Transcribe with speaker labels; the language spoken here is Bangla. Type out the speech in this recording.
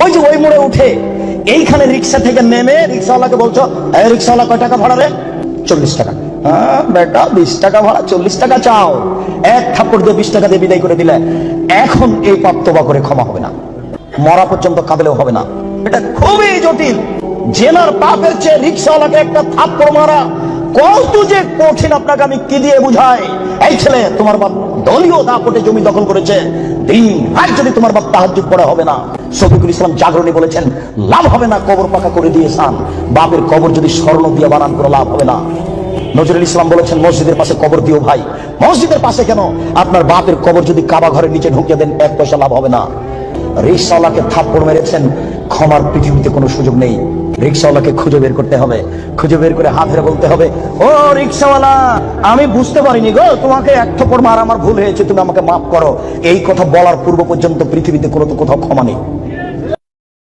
Speaker 1: ওই যে ওই মোড়ে উঠে এইখানে রিক্সা থেকে নেমে রিক্সাওয়ালাকে বলছো, এই রিক্সাওয়ালা কয় টাকা ভাড়া রে? 40 টাকা। হ্যাঁ বেটা, 20 টাকা ভাড়া, 40 টাকা চাও। এক থাপ্পড় দিয়ে 20 টাকা দিয়ে বিদায় করে দিলে এখন এই পাপ তওবা করে ক্ষমা হবে না, মরা পর্যন্ত কাঁদলেও হবে না। এটা খুবই জটিল। জেনার পাপের চেয়ে রিক্সাওয়ালাকে একটা থাপ্পড় মারা কত যে কঠিন, আপনাকে আমি কি দিয়ে বুঝাই? এই ছেলে, তোমার বাপ দলীয় দাপটে জমি দখল করেছে, দিন রাত যদি তোমার বাপ তাহাজ্জুদ পড়া হবে না। শফিকুল ইসলাম জাগরণী বলেছেন, লাভ হবে না কবর পাকা করে দিয়েছেন, বাপের কবর যদি স্বর্ণ দিয়ে বানান কোনো লাভ হবে না। নজরুল ইসলাম বলেছেন, মসজিদের পাশে কবর দিও ভাই। মসজিদের পাশে কেন, আপনার বাপের কবর যদি কাবা ঘরের নিচে ঢুকিয়ে দেন 1 পয়সা লাভ হবে না। রিক্সাওয়ালাকে থাপ্পড় মেরেছেন, ক্ষমার পৃথিবীতে কোনো সুযোগ নেই। রিক্সাওয়ালাকে খুঁজে বের করতে হবে, খুঁজে বের করে হাত ধরে বলতে হবে, ও রিক্সাওয়ালা, আমি বুঝতে পারিনি গো, তোমাকে এক থাপ্পড় মারা আমার ভুল হয়েছে, তুমি আমাকে মাফ করো। এই কথা বলার পূর্ব পর্যন্ত পৃথিবীতে কোথাও ক্ষমা নেই।